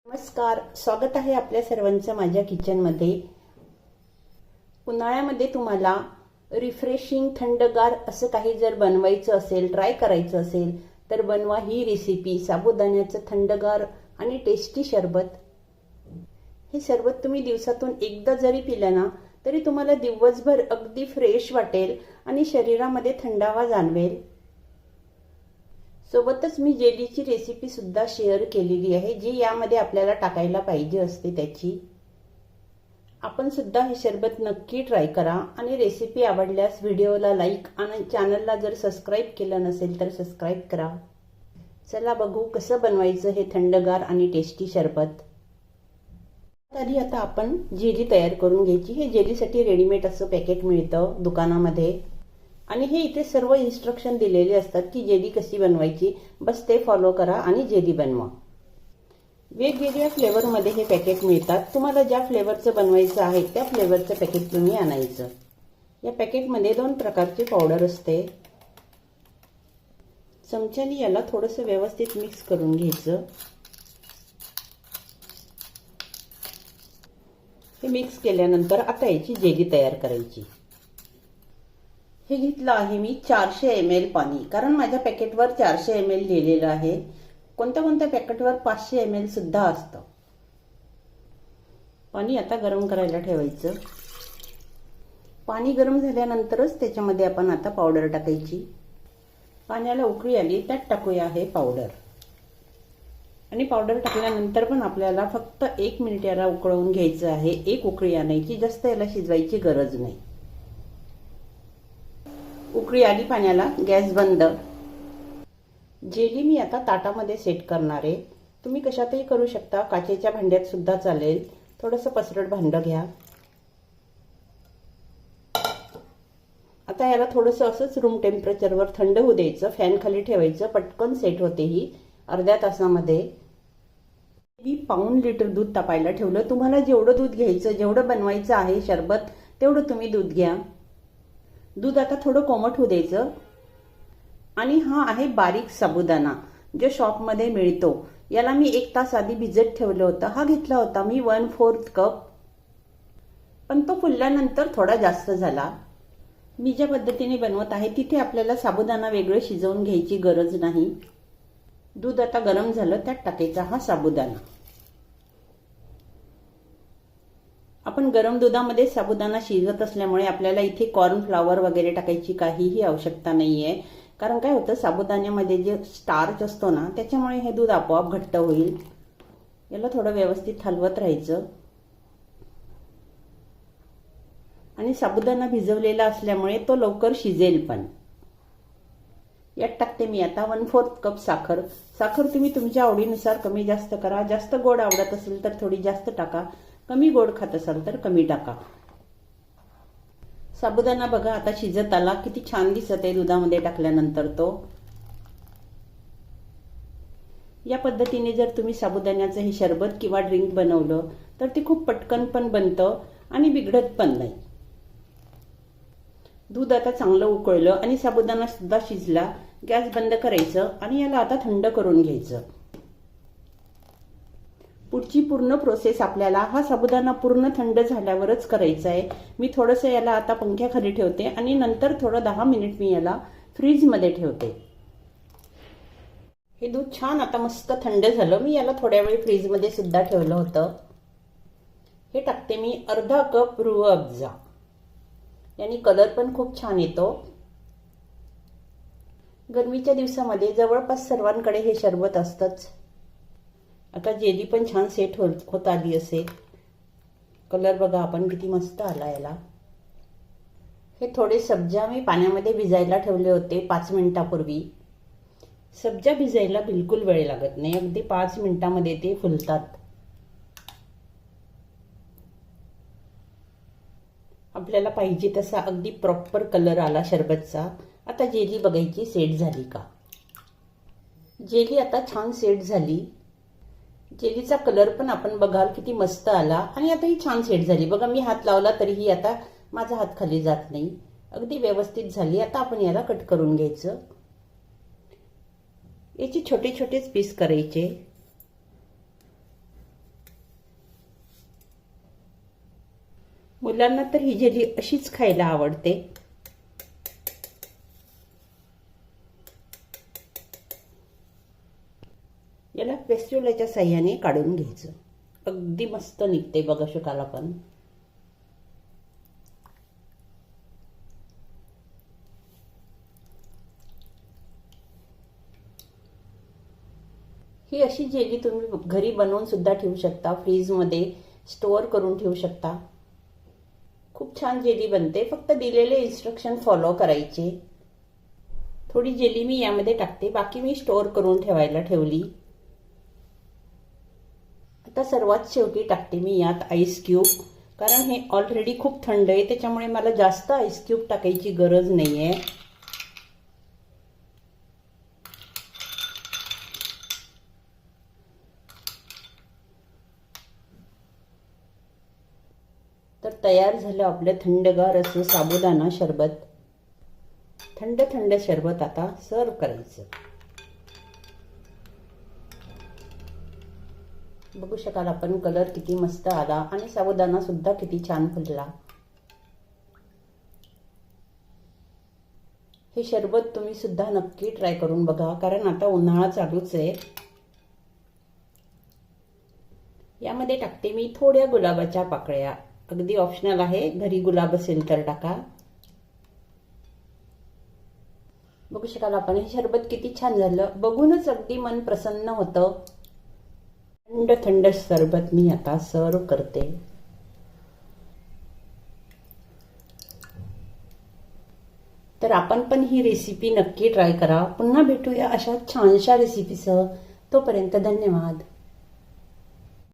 नमस्कार, स्वागत आहे आपल्या सर्वांचं माझ्या किचनमध्ये। उन्हाळ्यामध्ये तुम्हाला रिफ्रेशिंग थंडगार असं काही जर बनवायचं असेल, ट्राय करायचं असेल तर बनवा ही रेसिपी, साबुदाण्याचं थंडगार आणि टेस्टी सरबत। हे सरबत तुम्ही दिवसातून एकदा जरी पिलं ना तरी तुम्हाला दिवसभर अगदी फ्रेश वाटेल आणि शरीरामध्ये थंडावा जाणवेल। सोबतच मी जेलीची रेसिपी सुद्धा शेअर केलेली आहे, जी यामध्ये आपल्याला टाकायला पाहिजे असते त्याची। आपण सुद्धा हे सरबत नक्की ट्राय करा आणि रेसिपी आवडल्यास व्हिडिओला लाईक आणि चॅनलला जर सबस्क्राइब केलं नसेल तर सबस्क्राइब करा। चला बघू कसं बनवायचं हे थंडगार आणि टेस्टी सरबत। आधी आता आपण जेली तयार करून घ्यायची। हे जेलीसाठी रेडीमेड असं पॅकेट मिळतं दुकानामध्ये आणि हे इथे सर्व इन्स्ट्रक्शन दिलेले असतात की जेली कशी बनवायची, बस ते फॉलो करा आणि जेली बनवा। वेगवेगळ्या फ्लेवरमध्ये हे पॅकेट मिळतात। तुम्हाला ज्या फ्लेवरचं बनवायचं आहे त्या फ्लेवरचं पॅकेट तुम्ही आणायचं। या पॅकेटमध्ये 2 प्रकारचे पावडर असते। चमच्याने याला थोडंसं व्यवस्थित मिक्स करून घ्यायचं। हे मिक्स केल्यानंतर आता याची जेली तयार करायची। हे घेतलं आहे मी 400 ml पाणी, कारण माझ्या पॅकेटवर 400 ml लिहिलेलं आहे। कोणत्या कोणत्या पॅकेटवर 500 ml सुद्धा असतं। पाणी आता गरम करायला ठेवायचं। पाणी गरम झाल्यानंतरच त्याच्यामध्ये आपण आता पावडर टाकायची। पाण्याला उकळी आली त्यात टाकूया आहे पावडर। आणि पावडर टाकल्यानंतर पण आपल्याला फक्त 1 मिनिट याला उकळवून घ्यायचं आहे। एक उकळी आणायची, जास्त याला शिजवायची गरज नाही। उकळी आली पाण्याला, गॅस बंद। जेली मी आता ताटामध्ये सेट करणार आहे। तुम्ही कशातही करू शकता, काचेच्या भांड्यात सुद्धा चालेल। थोडंसं पसरट भांडं घ्या। आता याला थोडंसं असंच रूम टेम्परेचरवर थंड होऊ द्यायचं। फॅन खाली ठेवायचं, पटकन सेट होते ही अर्ध्या तासामध्ये। मी पाऊण लिटर दूध तापायला ठेवलं। तुम्हाला जेवढं दूध घ्यायचं, जेवढं बनवायचं आहे सरबत तेवढं तुम्ही दूध घ्या। दूध आता थोडं कोमट होऊ द्यायचं। आणि हा आहे बारीक साबुदाणा जो शॉपमध्ये मिळतो। याला मी 1 तास आधी भिजत ठेवलं होतं। हा घेतला होता मी 1/4 कप, पण तो फुलल्यानंतर थोडा जास्त झाला। मी ज्या पद्धतीने बनवत आहे तिथे आपल्याला साबुदाणा वेगळं शिजवून घ्यायची गरज नाही। दूध आता गरम झालं त्यात टाकायचा हा साबुदाणा। आपण गरम दुधामध्ये साबुदाणा शिजत असल्यामुळे आपल्याला इथे कॉर्नफ्लॉवर वगैरे टाकायची काहीही आवश्यकता नाहीये। कारण काय होतं, साबुदाण्यामध्ये जे स्टार्च असतो ना त्याच्यामुळे हे दूध आपोआप घट्ट होईल। याला थोडं व्यवस्थित हलवत राहायचं। आणि साबुदाणा भिजवलेला असल्यामुळे तो लवकर शिजेल पण। यात टाकते मी आता 1/4 कप साखर। साखर तुम्ही तुमच्या आवडीनुसार कमी जास्त करा। जास्त गोड आवडत असेल तर थोडी जास्त टाका, कमी गोड खात असाल तर कमी टाका। साबुदाणा बघा आता शिजत आला, किती छान दिसत आहे दुधामध्ये टाकल्यानंतर तो। या पद्धतीने जर तुम्ही साबुदाण्याचं हे सरबत किंवा ड्रिंक बनवलं तर ते खूप पटकन पण बनतं आणि बिघडत पण नाही। दूध आता चांगलं उकळलं आणि साबुदाणा सुद्धा शिजला। गॅस बंद करायचं आणि याला आता थंड करून घ्यायचं। पुढची पूर्ण प्रोसेस आपल्याला हा साबुदाणा पूर्ण थंड झाल्यावरच करायचा आहे। मी थोडंसं याला आता पंख्याखाली ठेवते आणि नंतर थोडं 10 मिनिट मी याला फ्रीजमध्ये ठेवते। हे दूध छान आता मस्त थंड झालं। मी याला थोड्या वेळ फ्रीजमध्ये सुद्धा ठेवलं होतं। हे टाकते मी अर्धा कप रूह अफजा। यानी कलर पण खूप छान येतो। गरमीच्या दिवसामध्ये जवळपास सर्वांकडे हे सरबत असतंच। आता जेली पण छान सेट होत आली असेल। कलर बघा आपण किती मस्त आला याला। हे थोडे सब्जा मी पाण्यामध्ये भिजायला ठेवले होते 5 मिनिटापूर्वी। सब्जा भिजायला बिलकुल वेळ लागत नाही, अगदी 5 मिनिटामध्ये ते फुलतात। आपल्याला पाहिजे तसा अगदी प्रॉपर कलर आला सरबतचा। आता जेली बघायची सेट झाली का। जेली आता छान सेट झाली। जेलीचा कलर पण आपण बघाल किती मस्त आला आणि आता ही छान सेट झाली। बघा मी हात लावला तरीही आता माझा हात खाली जात नाही, अगदी व्यवस्थित झाली। आता आपण याला कट करून घ्यायचं। याचे छोटे छोटेच पीस करायचे। मुलांना तर ही जेली अशीच खायला आवडते. याला पेस्ट्युलाच्या साह्याने काढून घ्यायचं. अगदी मस्त निघते बघा शकाल आपण. ही अशी जेली तुम्ही घरी बनवून सुद्धा ठेवू शकता, फ्रीजमध्ये स्टोअर करून ठेवू शकता. खूप छान जेली बनते. फक्त दिलेले इन्स्ट्रक्शन फॉलो करायचे. थोडी जेली मी यामध्ये टाकते, बाकी मी स्टोअर करून ठेवायला ठेवली. आता सर्वात शेवटी टाकते मी यात आईस क्यूब, कारण हे ऑलरेडी खूप थंड आहे, त्याच्यामुळे मला जास्त आईस क्यूब टाकायची गरज नाहीये. तर तयार झालं आपलं थंडगार असं साबुदाणा शरबत. थंड थंड शरबत आता सर्व करायचं. बघू शकाल आपण कलर किती मस्त आला आणि साबुदाणा सुद्धा किती छान फुलला. हे शरबत तुम्ही सुद्धा नक्की ट्राय करून बघा, कारण आता उन्हाळा चालूच आहे. यामध्ये टाकते मी थोड्या गुलाबाच्या पाकळ्या. अगदी ऑप्शनल आहे, घरी गुलाब असेल तर टाका. बघू शकाल आपण हे शरबत किती छान झालं. बघूनच अगदी मन प्रसन्न होतं. थंड थंड सरबत मी आता सर्व करते. तर आपण पण ही रेसिपी नक्की ट्राय करा. पुन्हा भेटूया अशा छानशा रेसिपीसह. तोपर्यंत धन्यवाद.